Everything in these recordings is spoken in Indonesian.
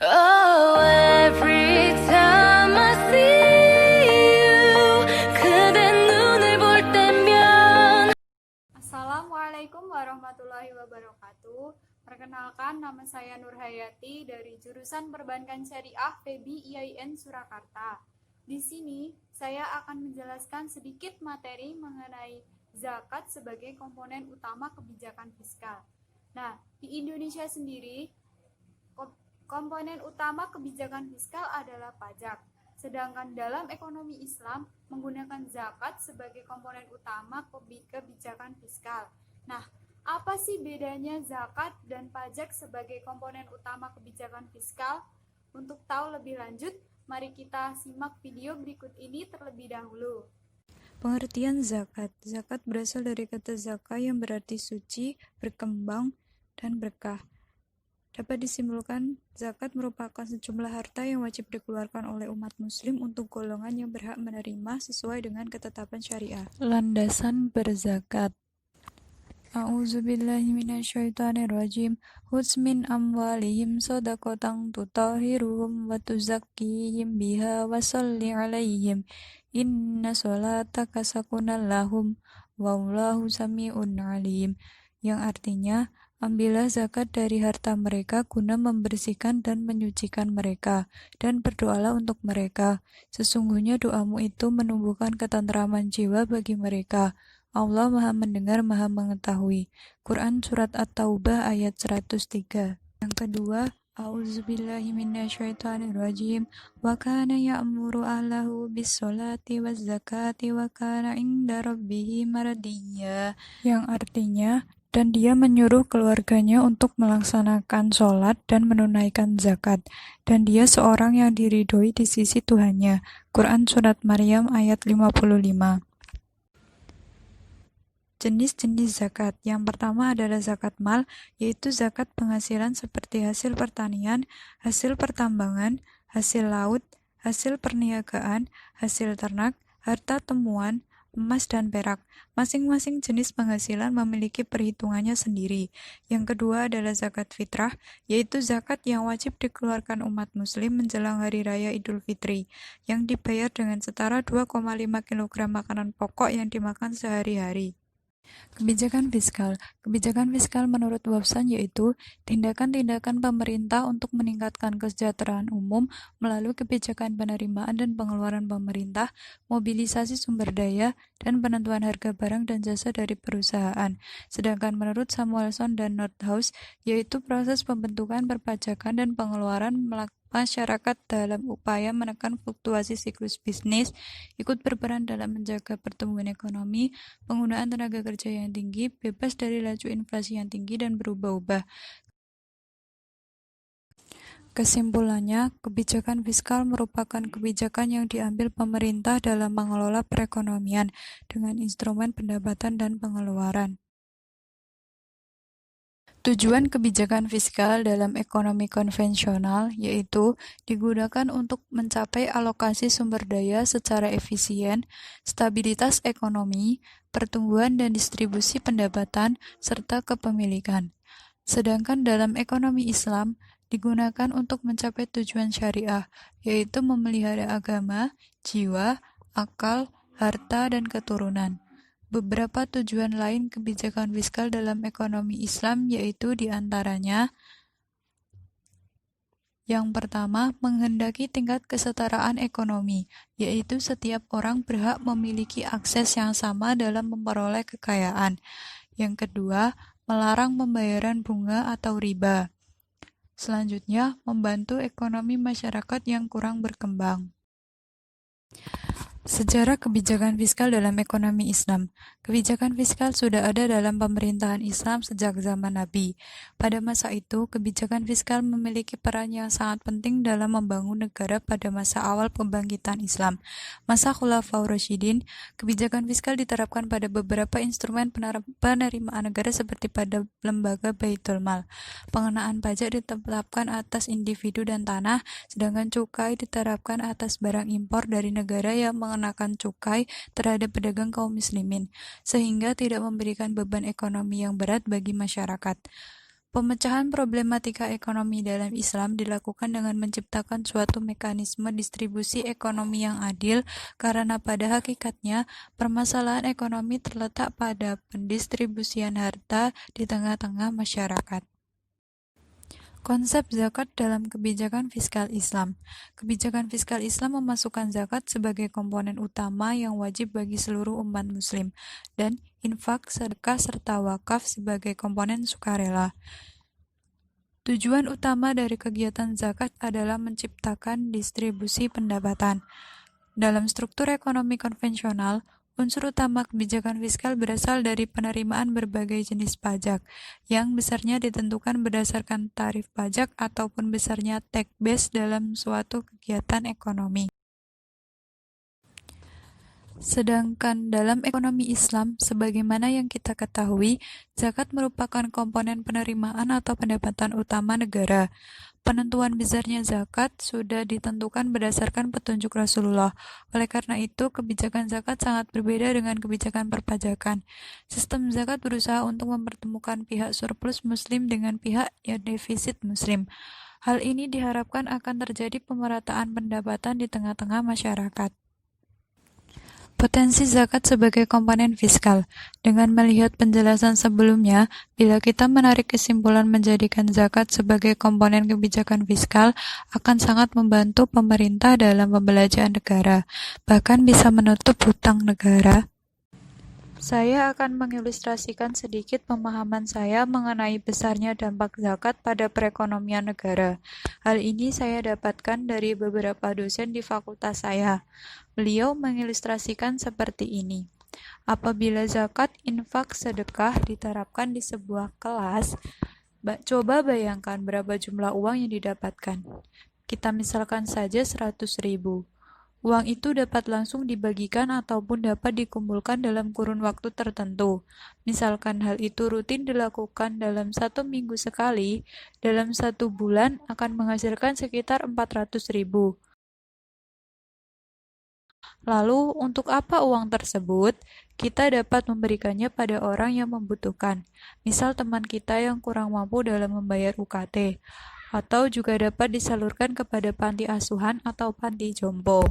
Oh, every time I see you, 그대 눈을 볼 때면. Assalamualaikum warahmatullahi wabarakatuh. Perkenalkan, nama saya Nur Hayati dari jurusan Perbankan Syariah FEBI IAIN Surakarta. Di sini saya akan menjelaskan sedikit materi mengenai zakat sebagai komponen utama kebijakan fiskal. Nah, di Indonesia sendiri komponen utama kebijakan fiskal adalah pajak. Sedangkan dalam ekonomi Islam menggunakan zakat sebagai komponen utama kebijakan fiskal. Nah, apa sih bedanya zakat dan pajak sebagai komponen utama kebijakan fiskal? Untuk tahu lebih lanjut, mari kita simak video berikut ini terlebih dahulu. Pengertian zakat. Zakat berasal dari kata zakah yang berarti suci, berkembang, dan berkah. Dapat disimpulkan, zakat merupakan sejumlah harta yang wajib dikeluarkan oleh umat muslim untuk golongan yang berhak menerima sesuai dengan ketetapan syariah. Landasan berzakat. A'udzubillahi minasyaitonirrajim. Khudz min amwalihim shadaqatan tutahhiruhum wa tuzakkihim biha wa sholli 'alaihim. Inna sholataka sakunal lahum wallahu sami'un 'alim. Yang artinya, ambillah zakat dari harta mereka guna membersihkan dan menyucikan mereka, dan berdoalah untuk mereka. Sesungguhnya doamu itu menumbuhkan ketentraman jiwa bagi mereka. Allah Maha Mendengar, Maha Mengetahui. Quran Surat At-Taubah ayat 103. Yang kedua, A'udzubillahi minasyaitonirrajim. Wa kana ya'muru ahlahu bis-sholati waz-zakati wa kana 'inda rabbih mardiyya. Yang artinya, dan dia menyuruh keluarganya untuk melaksanakan sholat dan menunaikan zakat, dan dia seorang yang diridhoi di sisi Tuhannya. Quran Surat Maryam ayat 55. Jenis-jenis zakat. Yang pertama adalah zakat mal, yaitu zakat penghasilan seperti hasil pertanian, hasil pertambangan, hasil laut, hasil perniagaan, hasil ternak, harta temuan, emas dan perak. Masing-masing jenis penghasilan memiliki perhitungannya sendiri. Yang kedua adalah zakat fitrah, yaitu zakat yang wajib dikeluarkan umat muslim menjelang Hari Raya Idul Fitri, yang dibayar dengan setara 2,5 kg makanan pokok yang dimakan sehari-hari. Kebijakan fiskal. Kebijakan fiskal menurut Wabsan yaitu tindakan-tindakan pemerintah untuk meningkatkan kesejahteraan umum melalui kebijakan penerimaan dan pengeluaran pemerintah, mobilisasi sumber daya, dan penentuan harga barang dan jasa dari perusahaan. Sedangkan menurut Samuelson dan Nordhaus yaitu proses pembentukan perpajakan dan pengeluaran masyarakat dalam upaya menekan fluktuasi siklus bisnis, ikut berperan dalam menjaga pertumbuhan ekonomi, penggunaan tenaga kerja yang tinggi, bebas dari laju inflasi yang tinggi dan berubah-ubah. Kesimpulannya, kebijakan fiskal merupakan kebijakan yang diambil pemerintah dalam mengelola perekonomian dengan instrumen pendapatan dan pengeluaran. Tujuan kebijakan fiskal dalam ekonomi konvensional yaitu digunakan untuk mencapai alokasi sumber daya secara efisien, stabilitas ekonomi, pertumbuhan dan distribusi pendapatan, serta kepemilikan. Sedangkan dalam ekonomi Islam digunakan untuk mencapai tujuan syariah, yaitu memelihara agama, jiwa, akal, harta, dan keturunan. Beberapa tujuan lain kebijakan fiskal dalam ekonomi Islam yaitu diantaranya: yang pertama, menghendaki tingkat kesetaraan ekonomi, yaitu setiap orang berhak memiliki akses yang sama dalam memperoleh kekayaan. Yang kedua, melarang pembayaran bunga atau riba. Selanjutnya, membantu ekonomi masyarakat yang kurang berkembang. Sejarah kebijakan fiskal dalam ekonomi Islam. Kebijakan fiskal sudah ada dalam pemerintahan Islam sejak zaman Nabi. Pada masa itu, kebijakan fiskal memiliki peran yang sangat penting dalam membangun negara pada masa awal pembangkitan Islam. Masa Khulafaur Rasyidin, kebijakan fiskal diterapkan pada beberapa instrumen penerimaan negara seperti pada lembaga Baitul Mal. Pengenaan pajak ditetapkan atas individu dan tanah, sedangkan cukai diterapkan atas barang impor dari negara yang mengenakan cukai terhadap pedagang kaum muslimin, sehingga tidak memberikan beban ekonomi yang berat bagi masyarakat. Pemecahan problematika ekonomi dalam Islam dilakukan dengan menciptakan suatu mekanisme distribusi ekonomi yang adil, karena pada hakikatnya permasalahan ekonomi terletak pada pendistribusian harta di tengah-tengah masyarakat. Konsep zakat dalam kebijakan fiskal Islam. Kebijakan fiskal Islam memasukkan zakat sebagai komponen utama yang wajib bagi seluruh umat muslim, dan infak, sedekah, serta wakaf sebagai komponen sukarela. Tujuan utama dari kegiatan zakat adalah menciptakan distribusi pendapatan. Dalam struktur ekonomi konvensional, unsur utama kebijakan fiskal berasal dari penerimaan berbagai jenis pajak, yang besarnya ditentukan berdasarkan tarif pajak ataupun besarnya tax base dalam suatu kegiatan ekonomi. Sedangkan dalam ekonomi Islam, sebagaimana yang kita ketahui, zakat merupakan komponen penerimaan atau pendapatan utama negara. Penentuan besarnya zakat sudah ditentukan berdasarkan petunjuk Rasulullah. Oleh karena itu, kebijakan zakat sangat berbeda dengan kebijakan perpajakan. Sistem zakat berusaha untuk mempertemukan pihak surplus muslim dengan pihak yang defisit muslim. Hal ini diharapkan akan terjadi pemerataan pendapatan di tengah-tengah masyarakat. Potensi zakat sebagai komponen fiskal. Dengan melihat penjelasan sebelumnya, bila kita menarik kesimpulan menjadikan zakat sebagai komponen kebijakan fiskal, akan sangat membantu pemerintah dalam pembelanjaan negara, bahkan bisa menutup hutang negara. Saya akan mengilustrasikan sedikit pemahaman saya mengenai besarnya dampak zakat pada perekonomian negara. Hal ini saya dapatkan dari beberapa dosen di fakultas saya. Beliau mengilustrasikan seperti ini. Apabila zakat, infak, sedekah diterapkan di sebuah kelas, coba bayangkan berapa jumlah uang yang didapatkan. Kita misalkan saja 100.000. Uang itu dapat langsung dibagikan ataupun dapat dikumpulkan dalam kurun waktu tertentu. Misalkan hal itu rutin dilakukan dalam 1 minggu sekali, dalam 1 bulan akan menghasilkan sekitar 400.000. Lalu, untuk apa uang tersebut? Kita dapat memberikannya pada orang yang membutuhkan, misal teman kita yang kurang mampu dalam membayar UKT, atau juga dapat disalurkan kepada panti asuhan atau panti jompo.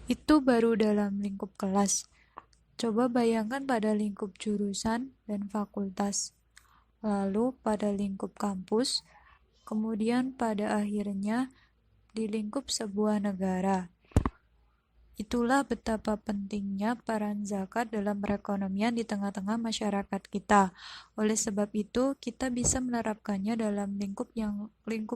Itu baru dalam lingkup kelas. Coba bayangkan pada lingkup jurusan dan fakultas, lalu pada lingkup kampus, kemudian pada akhirnya di lingkup sebuah negara. Itulah betapa pentingnya peran zakat dalam perekonomian di tengah-tengah masyarakat kita. Oleh sebab itu, kita bisa menerapkannya dalam lingkup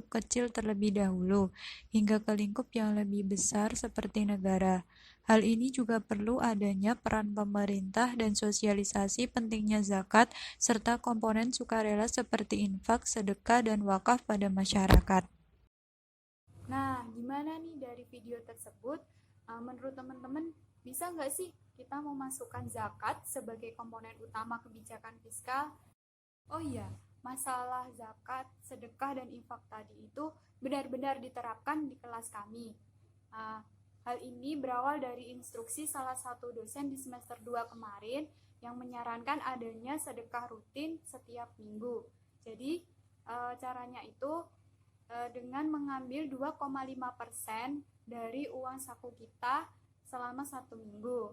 kecil terlebih dahulu, hingga ke lingkup yang lebih besar seperti negara. Hal ini juga perlu adanya peran pemerintah dan sosialisasi pentingnya zakat, serta komponen sukarela seperti infak, sedekah, dan wakaf pada masyarakat. Nah, gimana nih dari video tersebut? Menurut teman-teman, bisa nggak sih kita memasukkan zakat sebagai komponen utama kebijakan fiskal? Oh iya, masalah zakat, sedekah, dan infak tadi itu benar-benar diterapkan di kelas kami. Hal ini berawal dari instruksi salah satu dosen di semester 2 kemarin yang menyarankan adanya sedekah rutin setiap minggu. Jadi, caranya itu dengan mengambil 2,5% dari uang saku kita selama 1 minggu.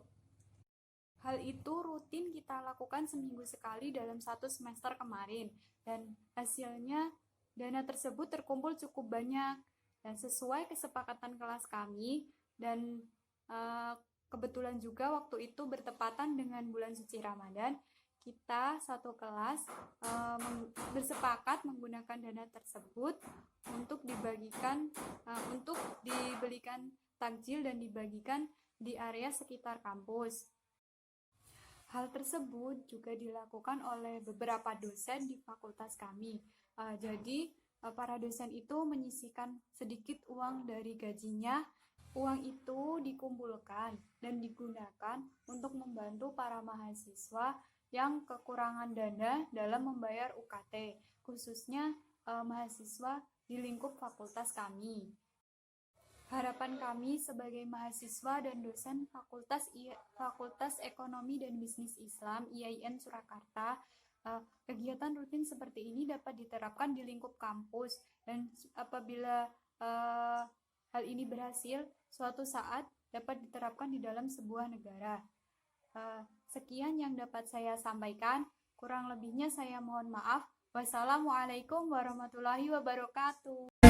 Hal itu rutin kita lakukan seminggu sekali dalam 1 semester kemarin, dan hasilnya dana tersebut terkumpul cukup banyak dan sesuai kesepakatan kelas kami, dan kebetulan juga waktu itu bertepatan dengan bulan suci Ramadan. Kita satu kelas bersepakat menggunakan dana tersebut untuk dibelikan takjil dan dibagikan di area sekitar kampus. Hal tersebut juga dilakukan oleh beberapa dosen di fakultas kami. Jadi para dosen itu menyisihkan sedikit uang dari gajinya. Uang itu dikumpulkan dan digunakan untuk membantu para mahasiswa yang kekurangan dana dalam membayar UKT, khususnya mahasiswa di lingkup fakultas kami. Harapan kami sebagai mahasiswa dan dosen Fakultas Ekonomi dan Bisnis Islam IAIN Surakarta Kegiatan rutin seperti ini dapat diterapkan di lingkup kampus, dan apabila hal ini berhasil, suatu saat dapat diterapkan di dalam sebuah negara. Sekian yang dapat saya sampaikan, kurang lebihnya saya mohon maaf. Wassalamualaikum warahmatullahi wabarakatuh.